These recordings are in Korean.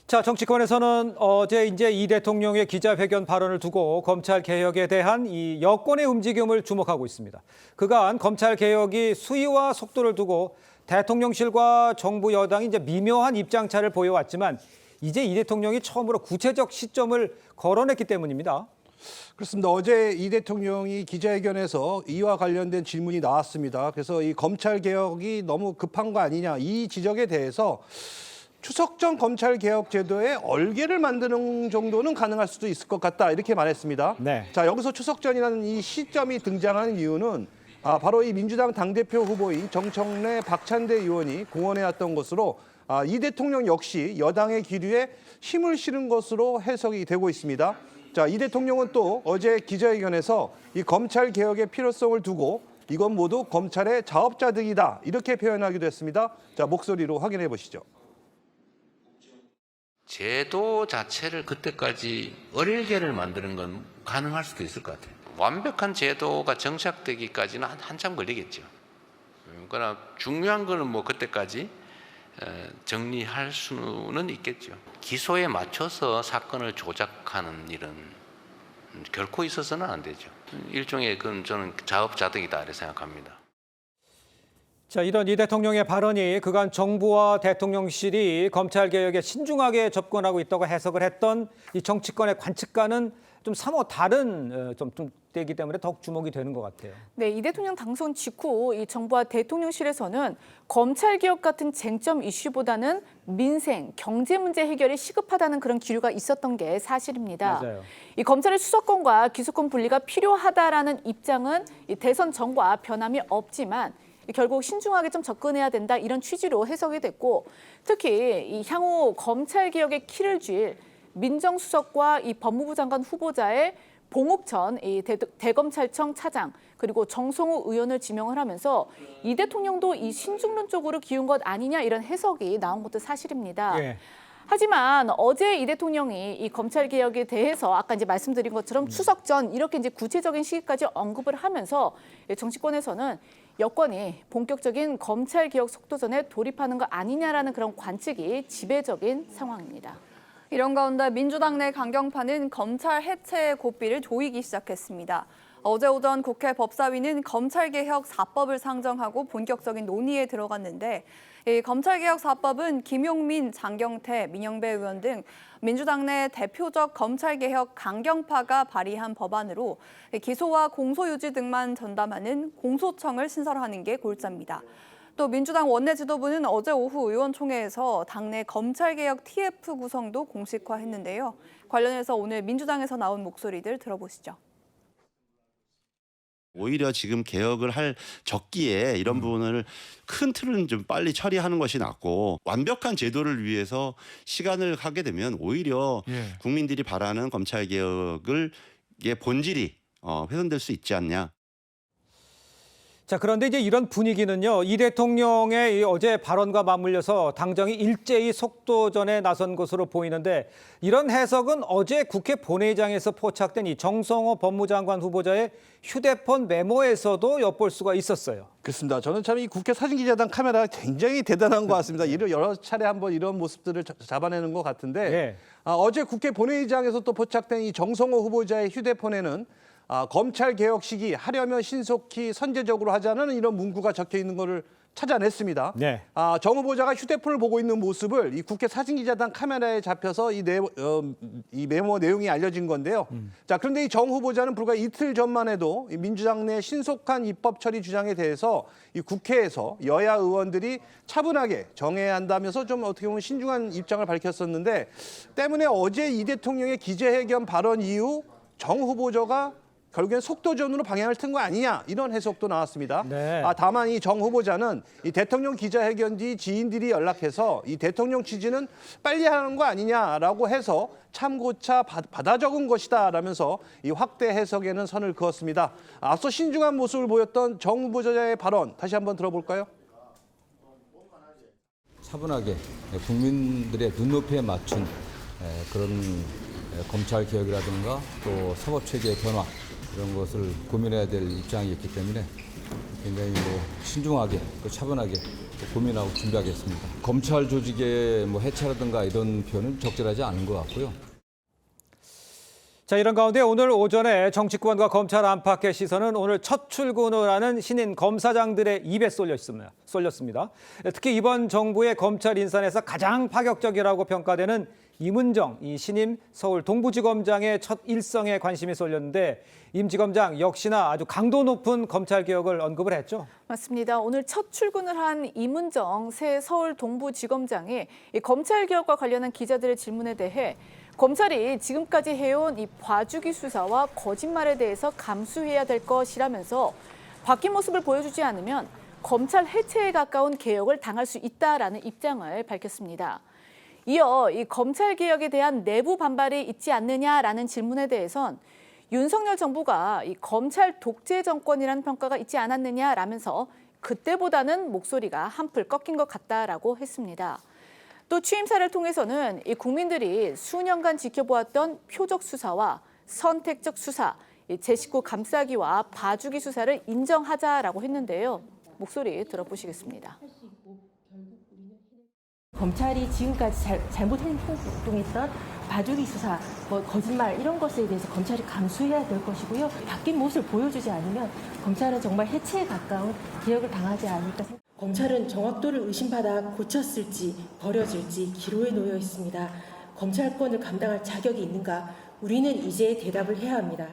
자, 정치권에서는 어제 이제 이 대통령의 기자회견 발언을 두고 검찰 개혁에 대한 이 여권의 움직임을 주목하고 있습니다. 그간 검찰 개혁이 수위와 속도를 두고 대통령실과 정부 여당이 이제 미묘한 입장차를 보여왔지만 이제 이 대통령이 처음으로 구체적 시점을 거론했기 때문입니다. 그렇습니다. 어제 이 대통령이 기자회견에서 이와 관련된 질문이 나왔습니다. 그래서 이 검찰 개혁이 너무 급한 거 아니냐, 이 지적에 대해서 추석 전 검찰 개혁 제도에 얼개를 만드는 정도는 가능할 수도 있을 것 같다, 이렇게 말했습니다. 네. 자, 여기서 추석 전이라는 이 시점이 등장하는 이유는 바로 이 민주당 당대표 후보인 정청래 박찬대 의원이 공언해 왔던 것으로 이 대통령 역시 여당의 기류에 힘을 실은 것으로 해석이 되고 있습니다. 자, 이 대통령은 또 어제 기자회견에서 이 검찰 개혁의 필요성을 두고 이건 모두 검찰의 자업자득이다, 이렇게 표현하기도 했습니다. 자, 목소리로 확인해 보시죠. 제도 자체를 그때까지 어릴게를 만드는 건 가능할 수도 있을 것 같아요. 완벽한 제도가 정착되기까지는 한참 걸리겠죠. 그러나 중요한 거는 뭐 그때까지 정리할 수는 있겠죠. 기소에 맞춰서 사건을 조작하는 일은 결코 있어서는 안 되죠. 일종의 그건 저는 자업자득이다 이렇게 생각합니다. 자, 이런 이 대통령의 발언이 그간 정부와 대통령실이 검찰 개혁에 신중하게 접근하고 있다고 해석을 했던 이 정치권의 관측과는 좀 사뭇 다른 좀 때이기 때문에 더욱 주목이 되는 것 같아요. 네, 이 대통령 당선 직후 이 정부와 대통령실에서는 검찰 개혁 같은 쟁점 이슈보다는 민생, 경제 문제 해결이 시급하다는 그런 기류가 있었던 게 사실입니다. 맞아요. 이 검찰의 수사권과 기소권 분리가 필요하다라는 입장은 이 대선 전과 변함이 없지만 결국 신중하게 좀 접근해야 된다, 이런 취지로 해석이 됐고, 특히 이 향후 검찰 개혁의 키를 쥘 민정수석과 이 법무부 장관 후보자의 봉옥전 이 대검찰청 차장 그리고 정성호 의원을 지명을 하면서 이 대통령도 이 신중론 쪽으로 기운 것 아니냐, 이런 해석이 나온 것도 사실입니다. 예. 하지만 어제 이 대통령이 이 검찰 개혁에 대해서 아까 이제 말씀드린 것처럼 추석 전 이렇게 이제 구체적인 시기까지 언급을 하면서 정치권에서는 여권이 본격적인 검찰 개혁 속도전에 돌입하는 거 아니냐라는 그런 관측이 지배적인 상황입니다. 이런 가운데 민주당 내 강경파는 검찰 해체의 고삐를 조이기 시작했습니다. 어제 오전 국회 법사위는 검찰개혁 4법을 상정하고 본격적인 논의에 들어갔는데, 이 검찰개혁 4법은 김용민, 장경태, 민영배 의원 등 민주당 내 대표적 검찰개혁 강경파가 발의한 법안으로 기소와 공소유지 등만 전담하는 공소청을 신설하는 게 골자입니다. 또 민주당 원내 지도부는 어제 오후 의원총회에서 당내 검찰개혁 TF 구성도 공식화했는데요. 관련해서 오늘 민주당에서 나온 목소리들 들어보시죠. 오히려 지금 개혁을 할 적기에 이런 부분을 큰 틀은 좀 빨리 처리하는 것이 낫고, 완벽한 제도를 위해서 시간을 하게 되면 오히려 국민들이 바라는 검찰 개혁의 본질이 훼손될 수 있지 않냐. 자, 그런데 이제 이런 분위기는요, 이 대통령의 이 어제 발언과 맞물려서 당정이 일제히 속도전에 나선 것으로 보이는데, 이런 해석은 어제 국회 본회의장에서 포착된 이 정성호 법무장관 후보자의 휴대폰 메모에서도 엿볼 수가 있었어요. 그렇습니다. 저는 참 이 국회 사진기자단 카메라가 굉장히 대단한 것 같습니다. 이를 여러 차례 한번 이런 모습들을 잡아내는 것 같은데, 네. 어제 국회 본회의장에서 또 포착된 이 정성호 후보자의 휴대폰에는 검찰 개혁 시기 하려면 신속히 선제적으로 하자는 이런 문구가 적혀 있는 것을 찾아냈습니다. 네. 정 후보자가 휴대폰을 보고 있는 모습을 이 국회 사진기자단 카메라에 잡혀서 이 메모 내용이 알려진 건데요. 자, 그런데 이 정 후보자는 불과 이틀 전만 해도 이 민주당 내 신속한 입법 처리 주장에 대해서 이 국회에서 여야 의원들이 차분하게 정해야 한다면서 좀 어떻게 보면 신중한 입장을 밝혔었는데, 때문에 어제 이 대통령의 기자회견 발언 이후 정 후보자가 결국엔 속도전으로 방향을 튼 거 아니냐, 이런 해석도 나왔습니다. 네. 다만 이 정 후보자는 이 대통령 기자회견 뒤 지인들이 연락해서 이 대통령 취지는 빨리 하는 거 아니냐라고 해서 참고차 받아 적은 것이다라면서 이 확대 해석에는 선을 그었습니다. 앞서 신중한 모습을 보였던 정 후보자의 발언 다시 한번 들어볼까요? 차분하게 국민들의 눈높이에 맞춘 그런 검찰 개혁이라든가 또 사법체계의 변화, 이런 것을 고민해야 될 입장이었기 때문에 굉장히 신중하게 또 차분하게 또 고민하고 준비하겠습니다. 검찰 조직의 해체라든가 이런 표현은 적절하지 않은 것 같고요. 자, 이런 가운데 오늘 오전에 정치권과 검찰 안팎의 시선은 오늘 첫 출근을 하는 신인 검사장들의 입에 쏠렸습니다. 특히 이번 정부의 검찰 인선에서 가장 파격적이라고 평가되는 임은정 이 신임 서울 동부지검장의 첫 일성에 관심이 쏠렸는데 임 지검장 역시나 아주 강도 높은 검찰 개혁을 언급을 했죠. 맞습니다. 오늘 첫 출근을 한 임은정 새 서울 동부지검장이 이 검찰 개혁과 관련한 기자들의 질문에 대해 검찰이 지금까지 해온 이 봐주기 수사와 거짓말에 대해서 감수해야 될 것이라면서 바뀐 모습을 보여주지 않으면 검찰 해체에 가까운 개혁을 당할 수 있다라는 입장을 밝혔습니다. 이어 이 검찰 개혁에 대한 내부 반발이 있지 않느냐라는 질문에 대해선 윤석열 정부가 이 검찰 독재 정권이라는 평가가 있지 않았느냐라면서 그때보다는 목소리가 한풀 꺾인 것 같다라고 했습니다. 또 취임사를 통해서는 이 국민들이 수년간 지켜보았던 표적 수사와 선택적 수사, 제 식구 감싸기와 봐주기 수사를 인정하자라고 했는데요. 목소리 들어보시겠습니다. 검찰이 지금까지 잘못 행동했던 봐주기 수사, 거짓말 이런 것에 대해서 검찰이 감수해야 될 것이고요. 바뀐 모습을 보여주지 않으면 검찰은 정말 해체에 가까운 개혁을 당하지 않을까 생각합니다. 검찰은 정확도를 의심받아 고쳤을지 버려질지 기로에 놓여 있습니다. 검찰권을 감당할 자격이 있는가? 우리는 이제 대답을 해야 합니다.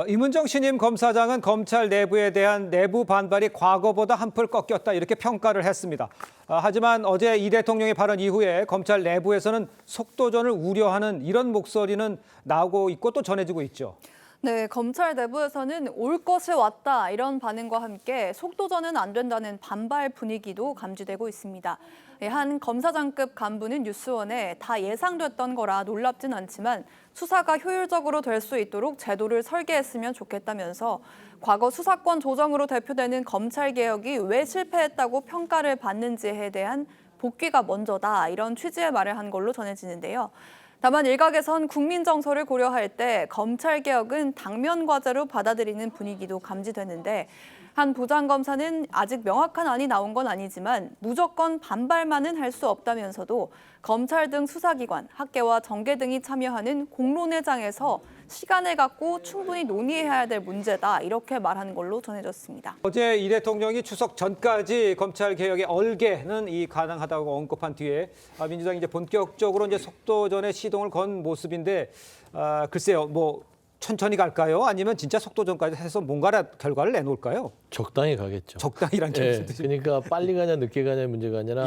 임은정 신임 검사장은 검찰 내부에 대한 내부 반발이 과거보다 한풀 꺾였다 이렇게 평가를 했습니다. 하지만 어제 이 대통령의 발언 이후에 검찰 내부에서는 속도전을 우려하는 이런 목소리는 나오고 있고 또 전해지고 있죠. 네, 검찰 내부에서는 올 것이 왔다 이런 반응과 함께 속도전은 안 된다는 반발 분위기도 감지되고 있습니다. 한 검사장급 간부는 뉴스원에 다 예상됐던 거라 놀랍진 않지만 수사가 효율적으로 될 수 있도록 제도를 설계했으면 좋겠다면서 과거 수사권 조정으로 대표되는 검찰 개혁이 왜 실패했다고 평가를 받는지에 대한 복귀가 먼저다 이런 취지의 말을 한 걸로 전해지는데요. 다만 일각에선 국민 정서를 고려할 때 검찰 개혁은 당면 과제로 받아들이는 분위기도 감지되는데 한 부장검사는 아직 명확한 안이 나온 건 아니지만 무조건 반발만은 할 수 없다면서도 검찰 등 수사기관, 학계와 정계 등이 참여하는 공론회장에서 시간을 갖고 충분히 논의해야 될 문제다 이렇게 말한 걸로 전해졌습니다. 어제 이 대통령이 추석 전까지 검찰 개혁의 얼개는 가능하다고 언급한 뒤에 민주당이 이제 본격적으로 이제 속도전에 시동을 건 모습인데 글쎄요, 천천히 갈까요? 아니면 진짜 속도전까지 해서 뭔가 결과를 내놓을까요? 적당히 가겠죠. 적당히란 게 무슨 뜻이죠? 그러니까 빨리 가냐 늦게 가냐 문제가 아니라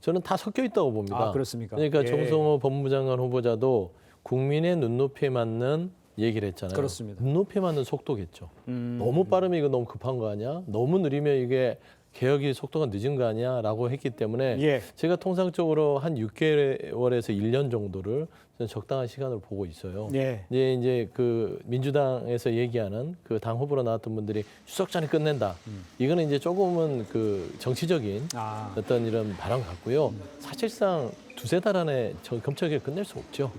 저는 다 섞여 있다고 봅니다. 아, 그렇습니까? 그러니까 정성호 법무장관 후보자도 국민의 눈높이에 맞는 얘기를 했잖아요. 그렇습니다. 눈높이에 맞는 속도겠죠. 너무 빠르면 이거 너무 급한 거 아니야? 너무 느리면 이게 개혁이 속도가 늦은 거 아니야?라고 했기 때문에 제가 통상적으로 한 6개월에서 1년 정도를 저는 적당한 시간으로 보고 있어요. 이제 그 민주당에서 얘기하는 그 당 후보로 나왔던 분들이 추석 전에 끝낸다. 이거는 이제 조금은 그 정치적인 어떤 이런 발언 같고요. 사실상 두세 달 안에 검찰 개혁 끝낼 수 없죠.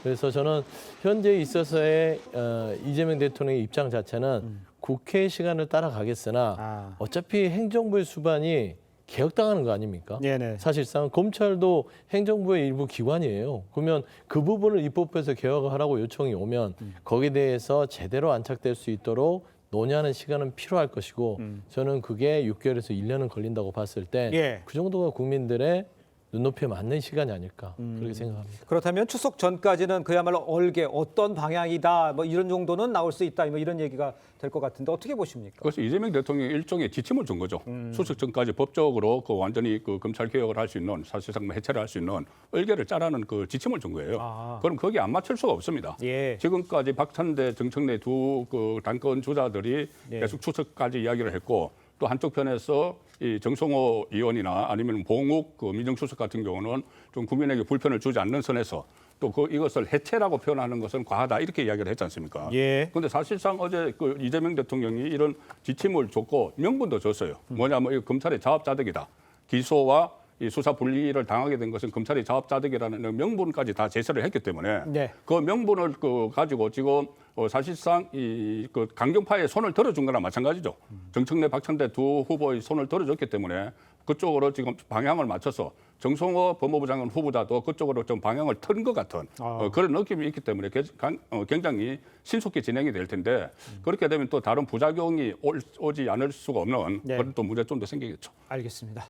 그래서 저는 현재 있어서의 이재명 대통령의 입장 자체는 국회 시간을 따라가겠으나 어차피 행정부의 수반이 개혁당하는 거 아닙니까? 사실상 검찰도 행정부의 일부 기관이에요. 그러면 그 부분을 입법부에서 개혁을 하라고 요청이 오면 거기에 대해서 제대로 안착될 수 있도록 논의하는 시간은 필요할 것이고 저는 그게 6개월에서 1년은 걸린다고 봤을 때 그 정도가 국민들의 눈높이에 맞는 시간이 아닐까 그렇게 생각합니다. 그렇다면 추석 전까지는 그야말로 얼개 어떤 방향이다 이런 정도는 나올 수 있다 이런 얘기가 될 것 같은데 어떻게 보십니까? 그래서 이재명 대통령이 일종의 지침을 준 거죠. 추석 전까지 법적으로 완전히 검찰 개혁을 할 수 있는 사실상 해체를 할 수 있는 얼개를 짜라는 그 지침을 준 거예요. 그럼 거기에 안 맞출 수가 없습니다. 지금까지 박찬대, 정청래 두 당권 주자들이 계속 추석까지 이야기를 했고 또 한쪽 편에서 이 정성호 의원이나 아니면 봉욱 민정수석 같은 경우는 좀 국민에게 불편을 주지 않는 선에서 또 이것을 해체라고 표현하는 것은 과하다 이렇게 이야기를 했지 않습니까? 그런데 사실상 어제 이재명 대통령이 이런 지침을 줬고 명분도 줬어요. 뭐냐면 이거 검찰의 자업자득이다. 기소와 이 수사 분리를 당하게 된 것은 검찰이 자업자득이라는 명분까지 다 제시를 했기 때문에 네. 그 명분을 가지고 지금 사실상 그 강경파의 손을 들어준 거나 마찬가지죠. 정청래, 박찬대 두 후보의 손을 들어줬기 때문에 그쪽으로 지금 방향을 맞춰서 정성호 법무부 장관 후보자도 그쪽으로 좀 방향을 튼 것 같은 그런 느낌이 있기 때문에 굉장히 신속히 진행이 될 텐데 그렇게 되면 또 다른 부작용이 오지 않을 수가 없는 그런 또 문제점도 생기겠죠. 알겠습니다.